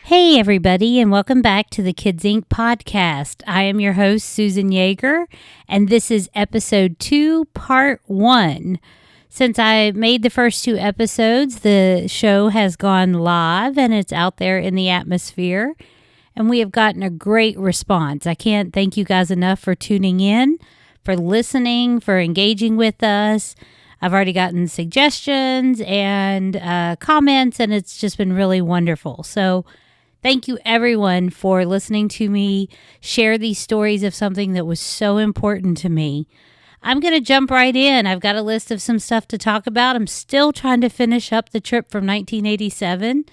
Hey, everybody, and welcome back to the Kids Inc. podcast. I am your host, Susan Yeager, and this is episode 2, part 1. Since I made the first 2 episodes, the show has gone live and it's out there in the atmosphere, and we have gotten a great response. I can't thank you guys enough for tuning in, for listening, for engaging with us. I've already gotten suggestions and comments, and it's just been really wonderful. So thank you, everyone, for listening to me share these stories of something that was so important to me. I'm going to jump right in. I've got a list of some stuff to talk about. I'm still trying to finish up the trip from 1987.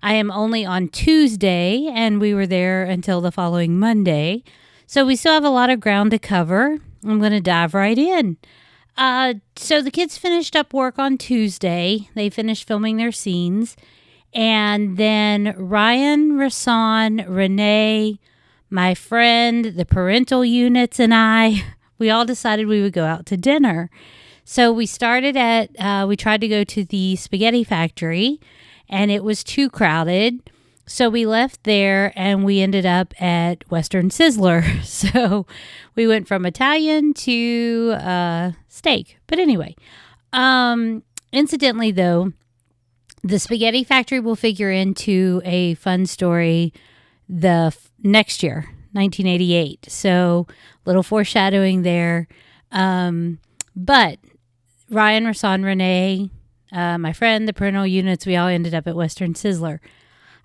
I am only on Tuesday, and we were there until the following Monday. So we still have a lot of ground to cover. I'm going to dive right in. So the kids finished up work on Tuesday. They finished filming their scenes. And then Ryan, Rasan, Renee, my friend, the parental units, and we all decided we would go out to dinner. So we started we tried to go to the spaghetti factory, and it was too crowded. So we left there, and we ended up at Western Sizzler. So we went from Italian to steak. But anyway, incidentally, though, the spaghetti factory will figure into a fun story next year, 1988. So little foreshadowing there. But Ryan, Rasan, Renee, my friend, the parental units, we all ended up at Western Sizzler.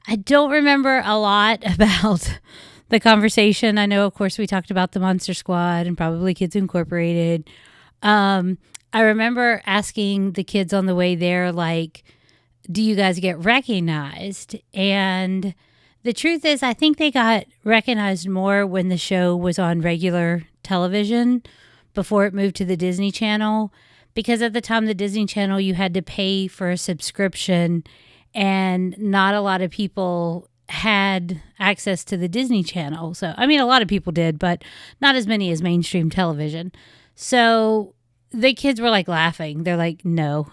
I don't remember a lot about the conversation. I know, of course, we talked about the Monster Squad and probably Kids Incorporated. I remember asking the kids on the way there, like, do you guys get recognized? And the truth is, I think they got recognized more when the show was on regular television before it moved to the Disney Channel. Because at the time, the Disney Channel, you had to pay for a subscription, and not a lot of people had access to the Disney Channel. So, I mean, a lot of people did, but not as many as mainstream television. So the kids were like laughing. They're like, no,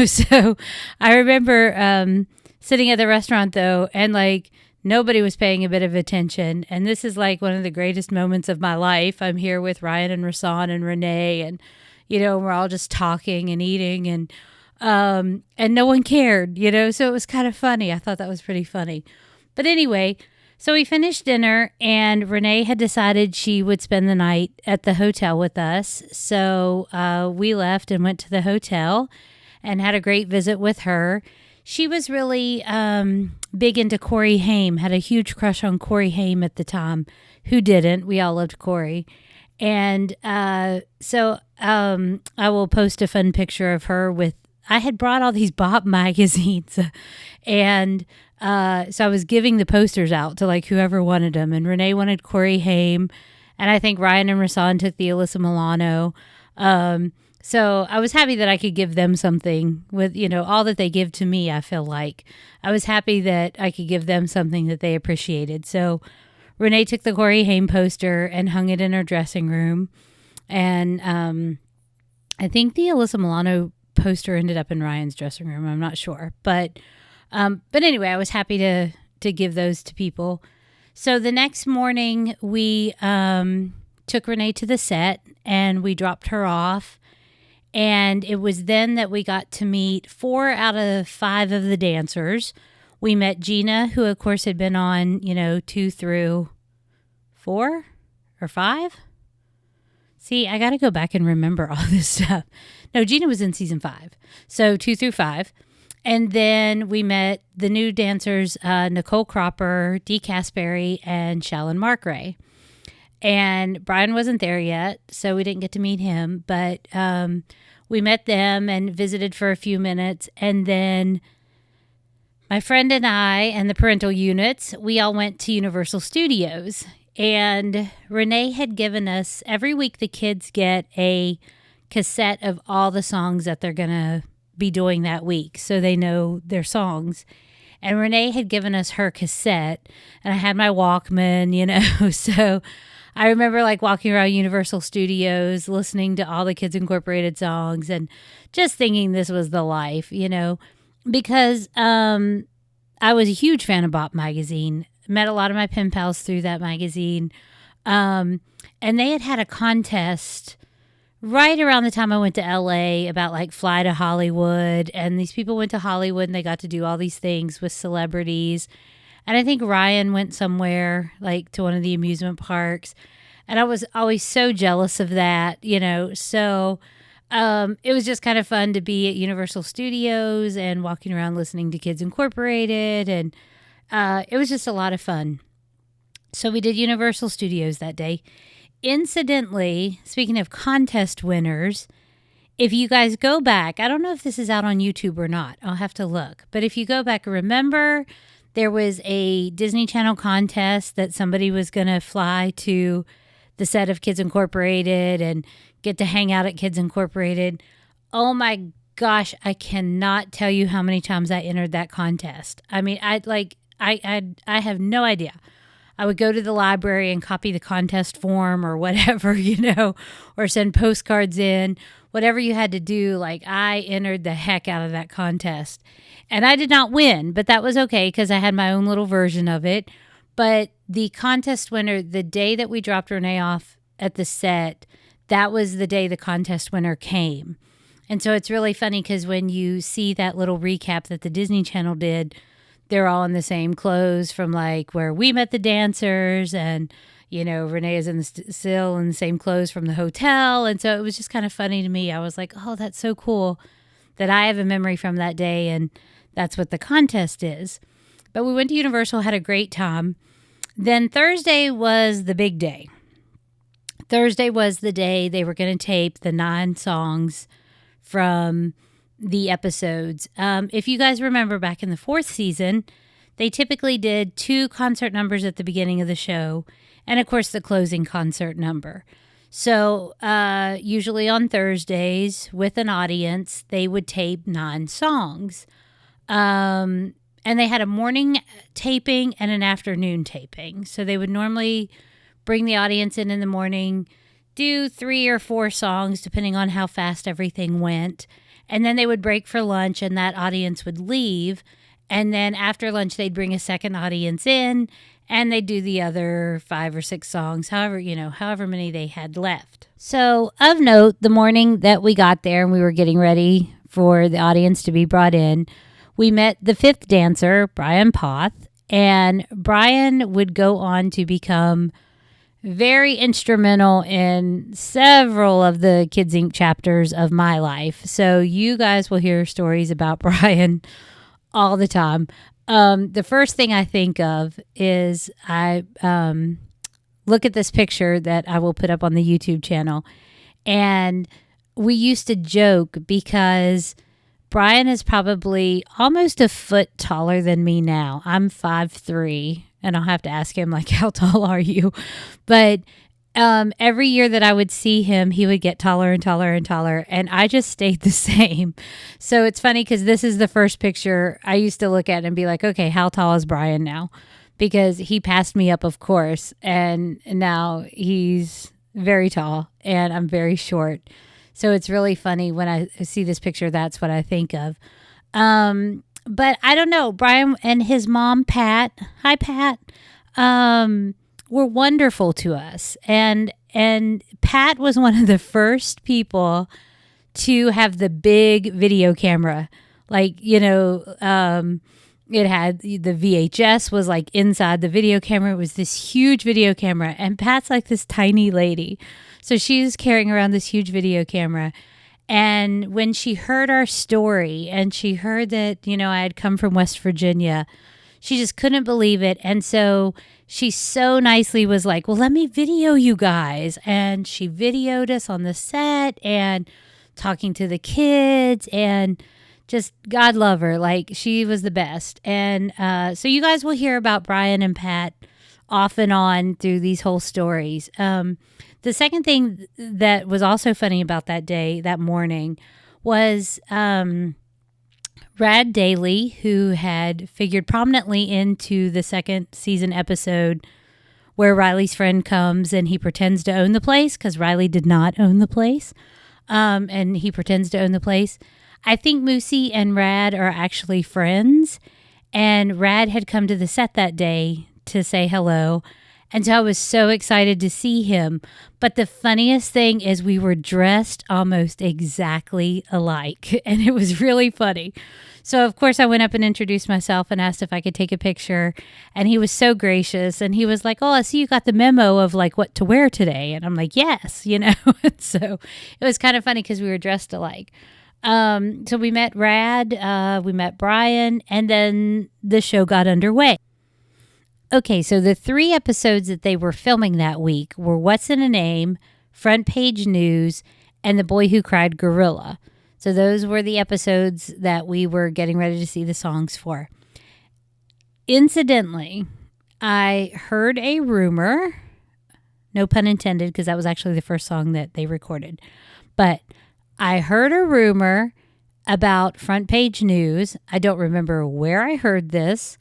So I remember sitting at the restaurant, though, and like nobody was paying a bit of attention. And this is like one of the greatest moments of my life. I'm here with Ryan and Rasan and Renee, and, we're all just talking and eating, and no one cared, So it was kind of funny. I thought that was pretty funny. But anyway, so we finished dinner, and Renee had decided she would spend the night at the hotel with us. So we left and went to the hotel and had a great visit with her. She was really big into Corey Haim, had a huge crush on Corey Haim at the time. Who didn't? We all loved Corey. And so I will post a fun picture of her I had brought all these Bop magazines, and so I was giving the posters out to like whoever wanted them, and Renee wanted Corey Haim, and I think Ryan and Rasan took the Alyssa Milano. So I was happy that I could give them something with, all that they give to me. I feel like I was happy that I could give them something that they appreciated. So Renee took the Corey Haim poster and hung it in her dressing room, and I think the Alyssa Milano poster ended up in Ryan's dressing room. I'm not sure, but anyway, I was happy to give those to people. So the next morning, we took Renee to the set, and we dropped her off. And it was then that we got to meet 4 out of 5 of the dancers. We met Gina, who of course had been on, 2 through 4 or 5. See, I got to go back and remember all this stuff. No, Gina was in season 5. So 2 through 5. And then we met the new dancers, Nicole Cropper, Dee Casperry, and Shallon Markray. And Brian wasn't there yet, so we didn't get to meet him. But we met them and visited for a few minutes. And then my friend and I and the parental units, we all went to Universal Studios. And Renee had given us, every week the kids get a cassette of all the songs that they're going to be doing that week, so they know their songs. And Renee had given us her cassette, and I had my Walkman, So I remember like walking around Universal Studios, listening to all the Kids Incorporated songs and just thinking this was the life, because I was a huge fan of Bop magazine. Met a lot of my pen pals through that magazine. And they had a contest right around the time I went to LA about like fly to Hollywood. And these people went to Hollywood and they got to do all these things with celebrities. And I think Ryan went somewhere like to one of the amusement parks. And I was always so jealous of that, So it was just kind of fun to be at Universal Studios and walking around listening to Kids Incorporated. And it was just a lot of fun. So we did Universal Studios that day. Incidentally, speaking of contest winners, if you guys go back, I don't know if this is out on YouTube or not. I'll have to look. But if you go back, remember there was a Disney Channel contest that somebody was going to fly to the set of Kids Incorporated and get to hang out at Kids Incorporated. Oh my gosh, I cannot tell you how many times I entered that contest. I mean, I have no idea. I would go to the library and copy the contest form or whatever, or send postcards in, whatever you had to do. Like, I entered the heck out of that contest. And I did not win, but that was okay because I had my own little version of it. But the contest winner, the day that we dropped Renee off at the set, that was the day the contest winner came. And so it's really funny because when you see that little recap that the Disney Channel did, they're all in the same clothes from like where we met the dancers, and Renee is still in the same clothes from the hotel. And so it was just kind of funny to me. I was like, oh, that's so cool that I have a memory from that day, and that's what the contest is. But we went to Universal, had a great time. Then Thursday was the big day. Thursday was the day they were going to tape the 9 songs from the episodes. If you guys remember back in the 4th season, they typically did 2 concert numbers at the beginning of the show, and of course the closing concert number. So usually on Thursdays with an audience, they would tape 9 songs. And they had a morning taping and an afternoon taping. So they would normally bring the audience in the morning, do 3 or 4 songs, depending on how fast everything went. And then they would break for lunch and that audience would leave. And then after lunch, they'd bring a second audience in and they'd do the other 5 or 6 songs, however many they had left. So of note, the morning that we got there and we were getting ready for the audience to be brought in, we met the 5th dancer, Brian Poth, and Brian would go on to become very instrumental in several of the Kids Inc. chapters of my life. So you guys will hear stories about Brian all the time. The first thing I think of is I look at this picture that I will put up on the YouTube channel. And we used to joke because Brian is probably almost a foot taller than me now. I'm 5'3", and I'll have to ask him, like, how tall are you? But every year that I would see him, he would get taller and taller and taller, and I just stayed the same. So it's funny because this is the first picture I used to look at and be like, okay, how tall is Brian now? Because he passed me up, of course, and now he's very tall, and I'm very short. So it's really funny when I see this picture, that's what I think of. But I don't know, Brian and his mom, Pat, hi, Pat, were wonderful to us. And Pat was one of the first people to have the big video camera. Like, it had the VHS was like inside the video camera. It was this huge video camera. And Pat's like this tiny lady. So she's carrying around this huge video camera. And when she heard our story and she heard that, I had come from West Virginia, she just couldn't believe it. And so she so nicely was like, well, let me video you guys. And she videoed us on the set and talking to the kids, and just God love her. Like, she was the best. And so you guys will hear about Brian and Pat off and on through these whole stories. The second thing that was also funny about that day, that morning, was Rad Daly, who had figured prominently into the 2nd season episode where Riley's friend comes and he pretends to own the place, because Riley did not own the place, and he pretends to own the place. I think Moosey and Rad are actually friends, And Rad had come to the set that day to say hello. And so I was so excited to see him. But the funniest thing is we were dressed almost exactly alike. And it was really funny. So, of course, I went up and introduced myself and asked if I could take a picture. And he was so gracious. And he was like, oh, I see you got the memo of like what to wear today. And I'm like, yes, you know. So it was kind of funny because we were dressed alike. So we met Rad, we met Brian, and then the show got underway. Okay, so the 3 episodes that they were filming that week were What's in a Name, Front Page News, and The Boy Who Cried Gorilla. So those were the episodes that we were getting ready to see the songs for. Incidentally, I heard a rumor, no pun intended, because that was actually the first song that they recorded. But I heard a rumor about Front Page News. I don't remember where I heard this,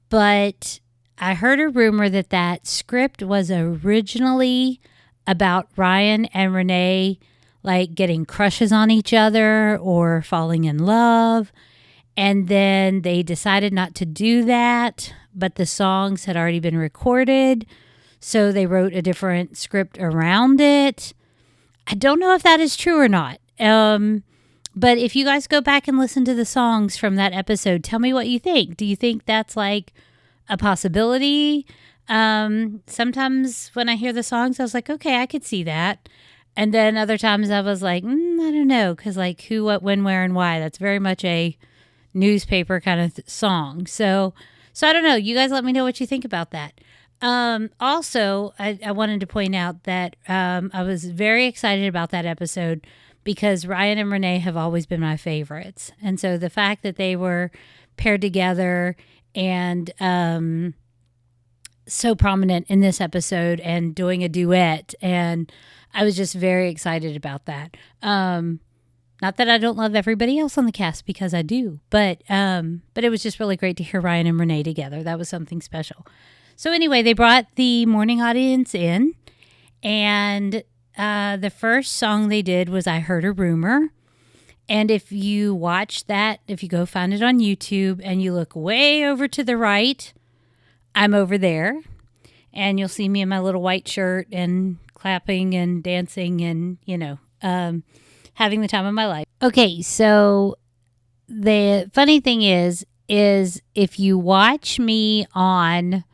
but I heard a rumor that that script was originally about Ryan and Renee like getting crushes on each other or falling in love. And then they decided not to do that, but the songs had already been recorded. So they wrote a different script around it. I don't know if that is true or not. But if you guys go back and listen to the songs from that episode, tell me what you think. Do you think that's like a possibility? Sometimes when I hear the songs, I was like, okay, I could see that. And then other times I was like, I don't know, because like who, what, when, where, and why. That's very much a newspaper kind of song. So I don't know. You guys let me know what you think about that. Also, I wanted to point out that I was very excited about that episode because Ryan and Renee have always been my favorites. And so the fact that they were paired together and so prominent in this episode and doing a duet, and I was just very excited about that. Not that I don't love everybody else on the cast, because I do, but it was just really great to hear Ryan and Renee together. That was something special. So anyway, they brought the morning audience in, and the first song they did was I Heard a Rumor. And if you watch that, if you go find it on YouTube and you look way over to the right, I'm over there. And you'll see me in my little white shirt and clapping and dancing and, having the time of my life. Okay, so the funny thing is if you watch me on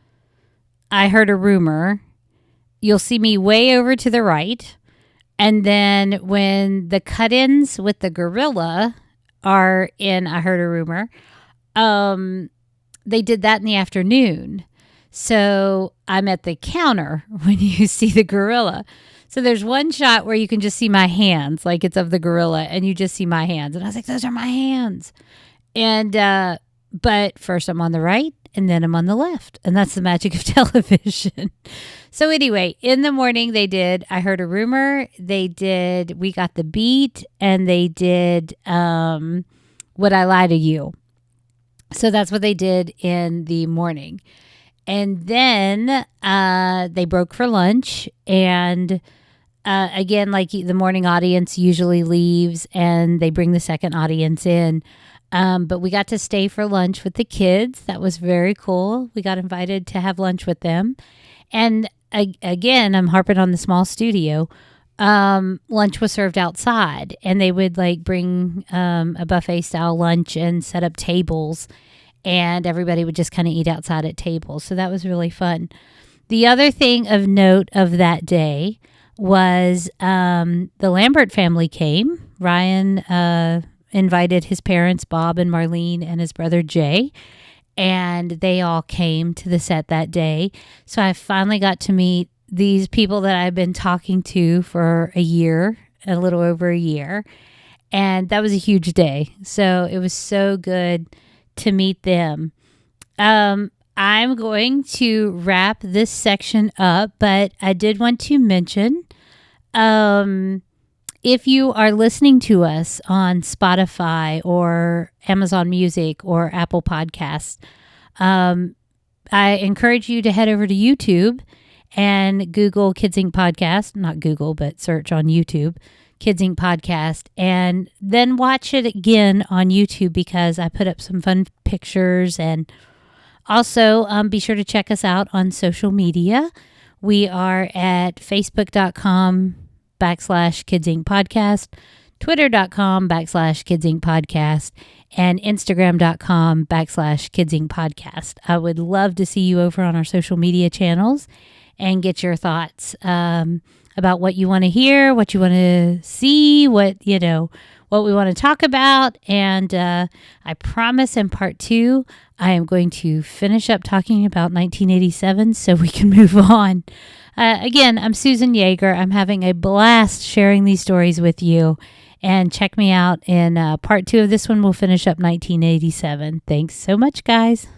I Heard a Rumor, you'll see me way over to the right. And then when the cut-ins with the gorilla are in I Heard a Rumor, they did that in the afternoon. So I'm at the counter when you see the gorilla. So there's one shot where you can just see my hands, like it's of the gorilla, and you just see my hands. And I was like, those are my hands. And, but first I'm on the right and then I'm on the left. And that's the magic of television. So anyway, in the morning they did I Heard a Rumor. They did We Got the Beat. And they did Would I Lie to You? So that's what they did in the morning. And then they broke for lunch. And again, like the morning audience usually leaves and they bring the second audience in. But we got to stay for lunch with the kids. That was very cool. We got invited to have lunch with them. And again, I'm harping on the small studio. Lunch was served outside, and they would like bring a buffet style lunch and set up tables, and everybody would just kind of eat outside at tables. So that was really fun. The other thing of note of that day was the Lambert family came. Ryan invited his parents, Bob and Marlene, and his brother Jay, and they all came to the set that day. So I finally got to meet these people that I've been talking to for a year, a little over a year, and that was a huge day. So it was so good to meet them. I'm going to wrap this section up, but I did want to mention, if you are listening to us on Spotify or Amazon Music or Apple Podcasts, I encourage you to head over to YouTube and Google Kids Inc. Podcast. Not Google, but search on YouTube, Kids Inc. podcast, and then watch it again on YouTube because I put up some fun pictures. And also be sure to check us out on social media. We are at facebook.com/Kids Inc. podcast, twitter.com/Kids Inc. podcast, and instagram.com/Kids Inc. podcast. I would love to see you over on our social media channels and get your thoughts about what you want to hear, what you want to see, what we want to talk about. And I promise in part 2, I am going to finish up talking about 1987 so we can move on. Again, I'm Susan Yeager. I'm having a blast sharing these stories with you. And check me out in part 2 of this one. We'll finish up 1987. Thanks so much, guys.